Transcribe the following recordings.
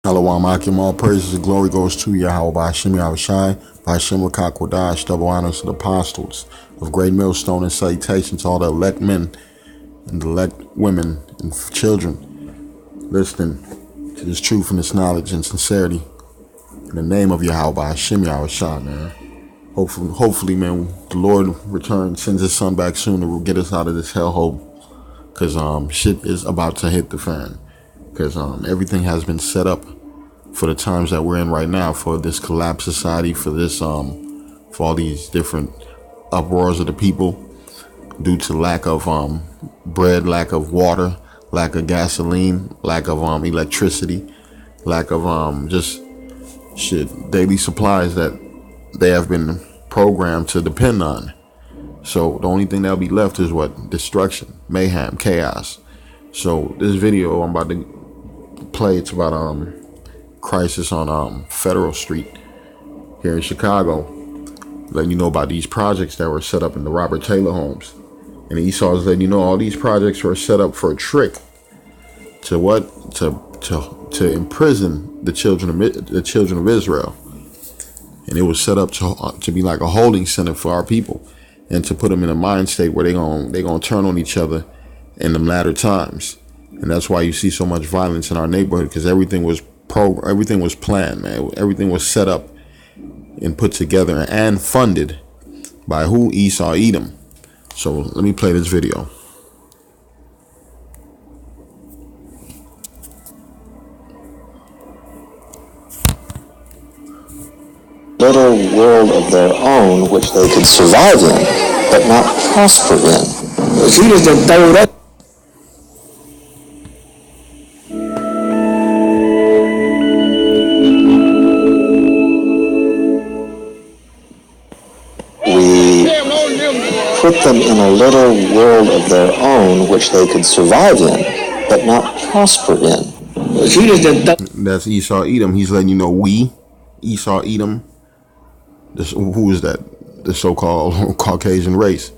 Shalom Akim, all praises and glory goes to Yahweh by Hashem Yahushai, by Hashem Kodash, double honors to the apostles of Great Millstone, and salutations to all the elect men and the elect women and children listening to this truth and this knowledge and sincerity in the name of Yahweh by Hashem Yahushai, man. Hopefully, man, the Lord returns, sends his son back soon to get us out of this hellhole, because shit is about to hit the fan, because everything has been set up for the times that we're in right now, for this collapsed society, for this for all these different uproars of the people due to lack of bread, lack of water, lack of gasoline, lack of electricity, lack of just daily supplies that they have been programmed to depend on. So the only thing that'll be left is what? Destruction, mayhem, chaos. So this video I'm about to play, it's about crisis on Federal Street here in Chicago, letting you know about these projects that were set up in the Robert Taylor homes. And Esau is letting you know all these projects were set up for a trick to what? To imprison the children of Israel. And it was set up to be like a holding center for our people, and to put them in a mind state where they gonna turn on each other in the latter times. And that's why you see so much violence in our neighborhood, because everything was planned, man. Everything was set up and put together and funded by who? Esau, Edom. So let me play this video. Little world of their own which they could survive in, but not prosper in. He was the third. Put them in a little world of their own which they could survive in, but not prosper in. That's Esau, Edom. He's letting you know Esau, Edom, who is that? The so-called Caucasian race.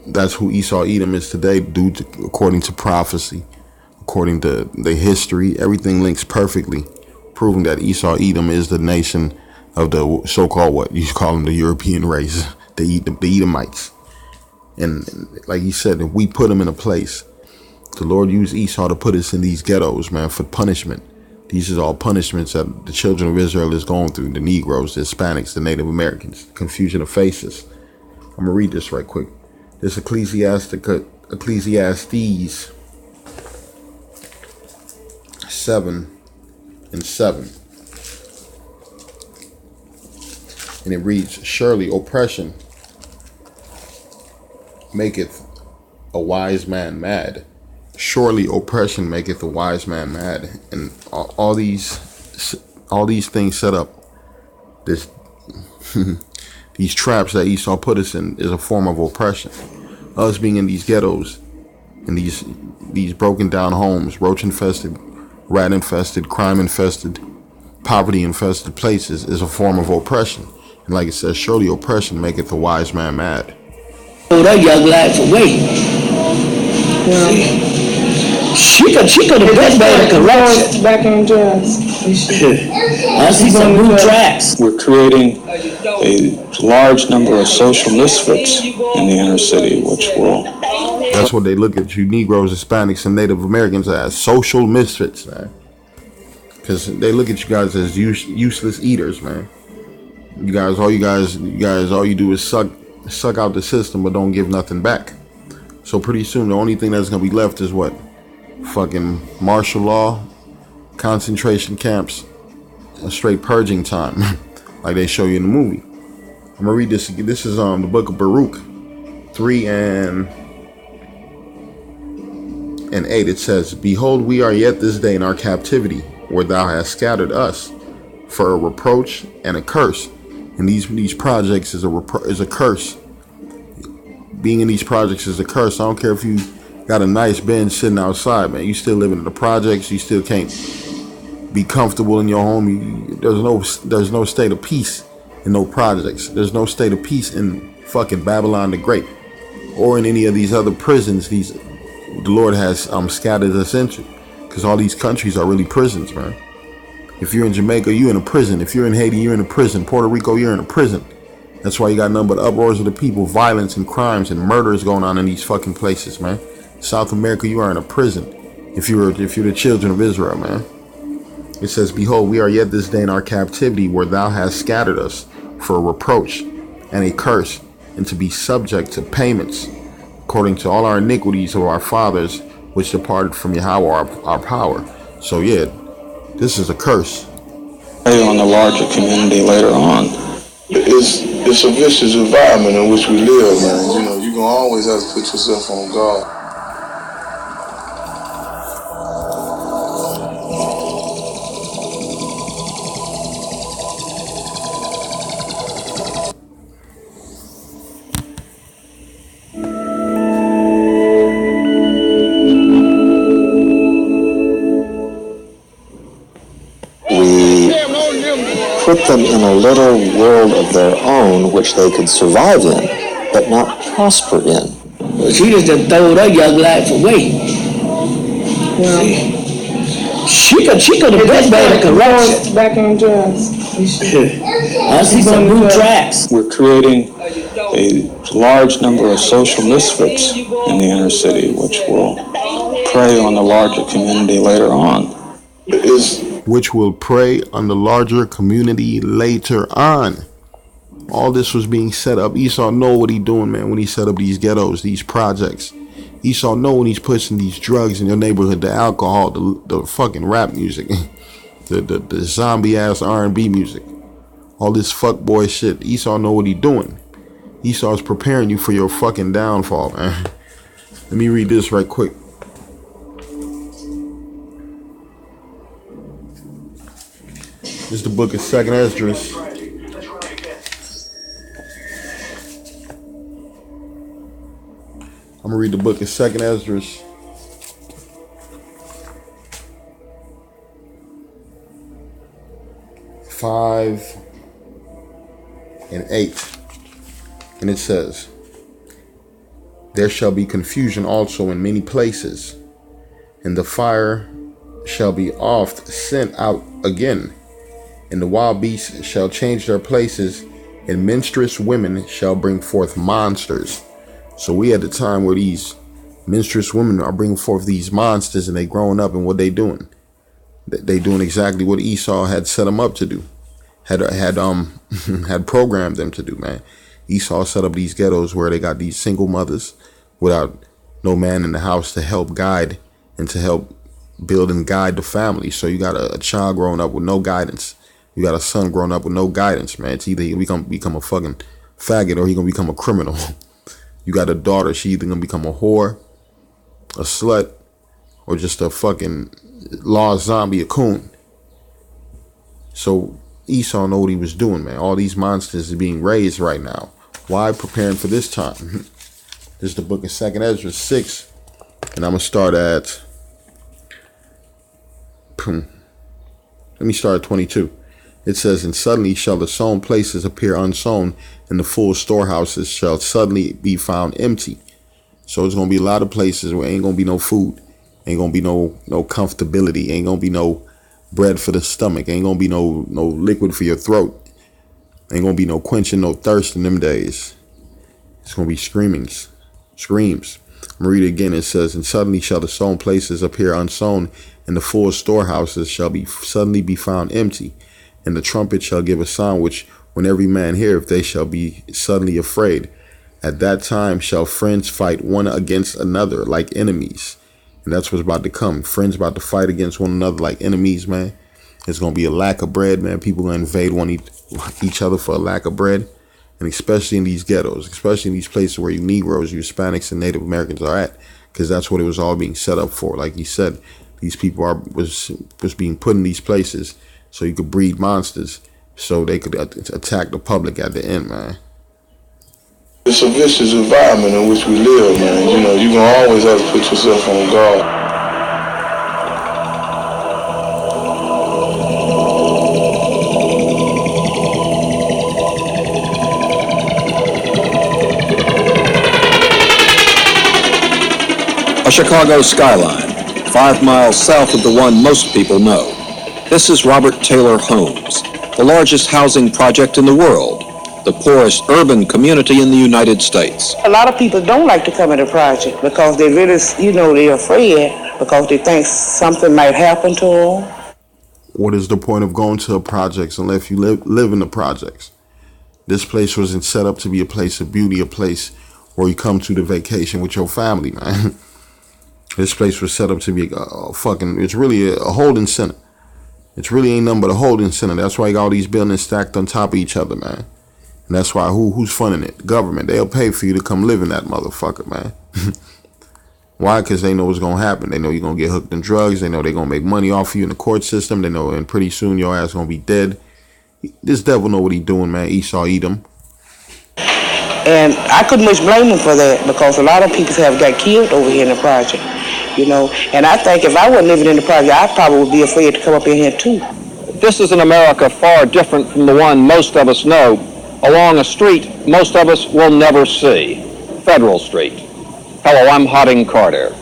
That's who Esau, Edom is today, according to prophecy, according to the history. Everything links perfectly, proving that Esau, Edom is the nation of the so-called, what you call them, the European race. The Edomites. And like he said, if we put them in a place, the Lord used Esau to put us in these ghettos, man, for punishment. These are all punishments that the children of Israel is going through. The Negroes, the Hispanics, the Native Americans, confusion of faces. I'm going to read this right quick. This Ecclesiastes 7:7. And it reads, surely oppression maketh a wise man mad. Surely oppression maketh a wise man mad. And all these things set up, this these traps that Esau put us in, is a form of oppression. Us being in these ghettos, in these broken down homes, roach infested, rat infested, crime infested, poverty infested places, is a form of oppression. And like it says, surely oppression maketh a wise man mad. Oh, that young lad's away. Yeah. She could have been better correction. Back in jail. I see some new tracks. We're creating a large number of social misfits in the inner city, which will... That's what they look at you Negroes, Hispanics, and Native Americans as, social misfits, man. Because they look at you guys as useless eaters, man. All you do is suck out the system, but don't give nothing back. So pretty soon, the only thing that's gonna be left is what? Fucking martial law, concentration camps, a straight purging time, like they show you in the movie. I'm gonna read this. This is the book of Baruch 3 and 8. It says, "Behold, we are yet this day in our captivity, where thou hast scattered us, for a reproach and a curse." And these projects is a curse. Being in these projects is a curse. I don't care if you got a nice bench sitting outside, man. You still living in the projects. You still can't be comfortable in your home. There's no state of peace in no projects. There's no state of peace in fucking Babylon the Great, or in any of these other prisons the Lord has scattered us into. Because all these countries are really prisons, man. If you're in Jamaica, you're in a prison. If you're in Haiti, you're in a prison. Puerto Rico, you're in a prison. That's why you got nothing but uproars of the people, violence and crimes and murders going on in these fucking places, man. South America, you are in a prison. If you're the children of Israel, man. It says, behold, we are yet this day in our captivity, where thou hast scattered us for a reproach and a curse, and to be subject to payments, according to all our iniquities of our fathers, which departed from Yahweh our power. So yeah, this is a curse. On the larger community later on. It's a vicious environment in which we live, man. You know, you're gonna always have to put yourself on guard. Put them in a little world of their own which they could survive in, but not prosper in. She just done throw her young life away. She could have been better correction. Back on drugs. I see some new tracks. We're creating a large number of social misfits in the inner city, which will prey on the larger community later on. Which will prey on the larger community later on. All this was being set up. Esau know what he doing, man, when he set up these ghettos, these projects. Esau know when he's pushing these drugs in your neighborhood, the alcohol, the fucking rap music, the zombie ass R&B music, all this fuckboy shit. Esau know what he doing. Esau's preparing you for your fucking downfall, man. Let me read this right quick. This is the book of 2nd Esdras. I'm going to read the book of 2nd Esdras. Five and 8. And it says, there shall be confusion also in many places, and the fire shall be oft sent out again. And the wild beasts shall change their places, and menstruous women shall bring forth monsters. So we at the time where these menstruous women are bringing forth these monsters, and they growing up, and what they doing? They doing exactly what Esau had set them up to do, had programmed them to do, man. Esau set up these ghettos where they got these single mothers without no man in the house to help guide and to help build and guide the family. So you got a child growing up with no guidance. You got a son growing up with no guidance, man. It's either he gonna become a fucking faggot or he gonna become a criminal. You got a daughter, she either gonna become a whore, a slut, or just a fucking lost zombie, a coon. So Esau know what he was doing, man. All these monsters are being raised right now. Why? Preparing for this time. This is the book of 2nd Esdras 6. And I'm gonna start at let me start at 22. It says, and suddenly shall the sown places appear unsown, and the full storehouses shall suddenly be found empty. So it's going to be a lot of places where ain't going to be no food. Ain't going to be no comfortability. Ain't going to be no bread for the stomach. Ain't going to be no liquid for your throat. Ain't going to be no quenching, no thirst in them days. It's going to be screams. I'm going to read it again. It says, and suddenly shall the sown places appear unsown, and the full storehouses shall be suddenly be found empty. And the trumpet shall give a sound, which when every man heareth, they shall be suddenly afraid. At that time shall friends fight one against another like enemies. And that's what's about to come. Friends about to fight against one another like enemies, man. There's going to be a lack of bread, man. People going to invade each other for a lack of bread. And especially in these ghettos, especially in these places where you Negroes, you Hispanics, and Native Americans are at. Because that's what it was all being set up for. Like he said, these people was being put in these places so you could breed monsters, so they could attack the public at the end, man. It's a vicious environment in which we live, man. You know, you're gonna always have to put yourself on guard. A Chicago skyline, 5 miles south of the one most people know. This is Robert Taylor Homes, the largest housing project in the world, the poorest urban community in the United States. A lot of people don't like to come in the project because they really, they're afraid because they think something might happen to them. What is the point of going to a projects unless you live in the projects? This place wasn't set up to be a place of beauty, a place where you come to the vacation with your family, man. This place was set up to be it's really a holding center. It's really ain't nothing but a holding center. That's why you got all these buildings stacked on top of each other, man. And that's why who's funding it? The government. They'll pay for you to come live in that motherfucker, man. Why? Because they know what's going to happen. They know you're going to get hooked in drugs. They know they're going to make money off of you in the court system. They know, and pretty soon your ass going to be dead. This devil know what he doing, man. Esau, Edom. And I couldn't much blame him for that because a lot of people have got killed over here in the project, And I think if I wasn't living in the project, I probably would be afraid to come up in here too. This is an America far different from the one most of us know, along a street most of us will never see, Federal Street. Hello, I'm Harding Carter.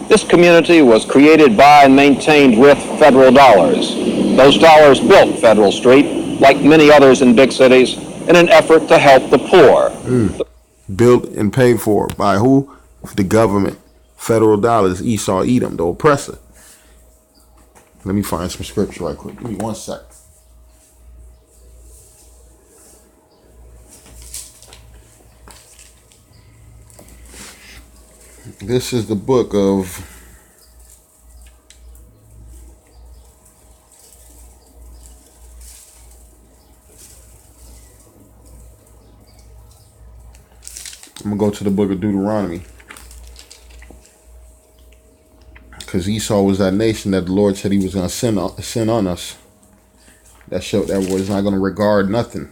This community was created by and maintained with federal dollars. Those dollars built Federal Street, like many others in big cities, in an effort to help the poor. Built and paid for by who? The government. Federal dollars. Esau, Edom, the oppressor. Let me find some scripture right quick. Give me 1 sec. This is the book of I'm going to go to the book of Deuteronomy. Because Esau was that nation that the Lord said he was going to send on us. That showed that was not going to regard nothing.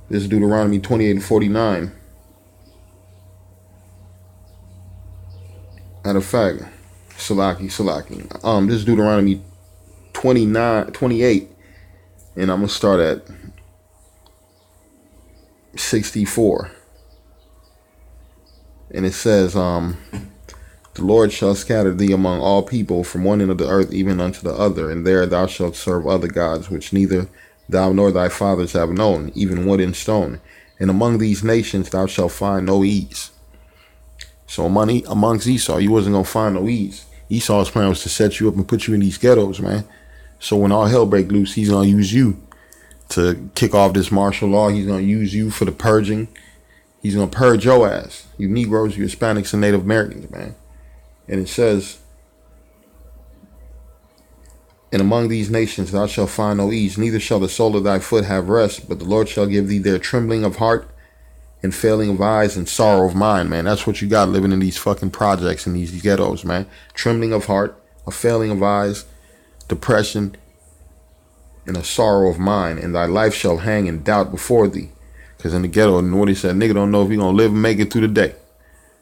This is Deuteronomy 28:49. Matter of fact, Salaki. This is Deuteronomy 28. And I'm going to start at 64. And it says, the Lord shall scatter thee among all people from one end of the earth even unto the other, and there thou shalt serve other gods, which neither thou nor thy fathers have known, even wood and stone. And among these nations thou shalt find no ease. So amongst Esau, you wasn't going to find no ease. Esau's plan was to set you up and put you in these ghettos, man. So when all hell break loose, he's going to use you to kick off this martial law. He's going to use you for the purging. He's going to purge your ass. You Negroes, you Hispanics, and Native Americans, man. And it says, and among these nations thou shalt find no ease, neither shall the sole of thy foot have rest, but the Lord shall give thee there trembling of heart and failing of eyes and sorrow of mind, man. That's what you got living in these fucking projects and these ghettos, man. Trembling of heart, a failing of eyes, depression, and a sorrow of mind, and thy life shall hang in doubt before thee. Because in the ghetto, and what he said, nigga don't know if he gonna live and make it through the day.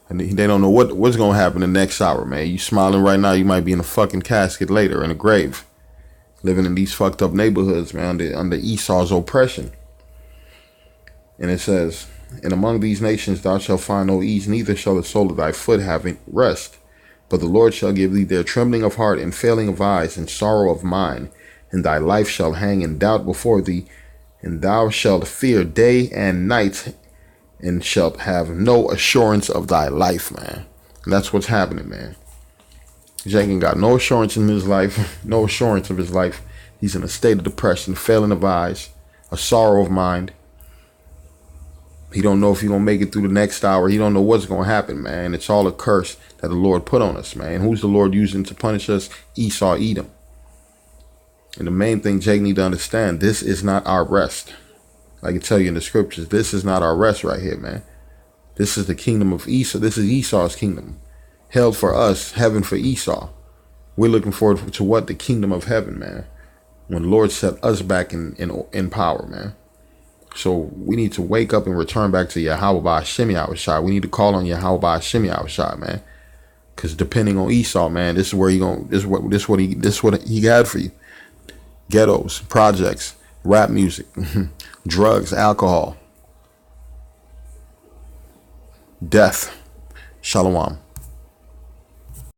And they don't know what's gonna happen the next hour, man. You smiling right now, you might be in a fucking casket later in a grave. Living in these fucked up neighborhoods, man, under Esau's oppression. And it says, and among these nations thou shalt find no ease, neither shall the sole of thy foot have rest. But the Lord shall give thee there trembling of heart and failing of eyes and sorrow of mind, and thy life shall hang in doubt before thee, and thou shalt fear day and night, and shalt have no assurance of thy life, man. And that's what's happening, man. Jake ain't got no assurance in his life, no assurance of his life. He's in a state of depression, failing of eyes, a sorrow of mind. He don't know if he's going to make it through the next hour. He don't know what's going to happen, man. It's all a curse that the Lord put on us, man. Who's the Lord using to punish us? Esau, Edom. And the main thing Jake need to understand, this is not our rest. Like I tell you in the scriptures, this is not our rest right here, man. This is the kingdom of Esau. This is Esau's kingdom. Hell for us, heaven for Esau. We're looking forward to what? The kingdom of heaven, man. When the Lord set us back in power, man. So we need to wake up and return back to Yahweh Ba'Shem Yahushua. We need to call on Yahweh Ba'Shem Yahushua, man. Because depending on Esau, man, this is where this is what he got for you. Ghettos, projects, rap music, drugs, alcohol. death. Shalom.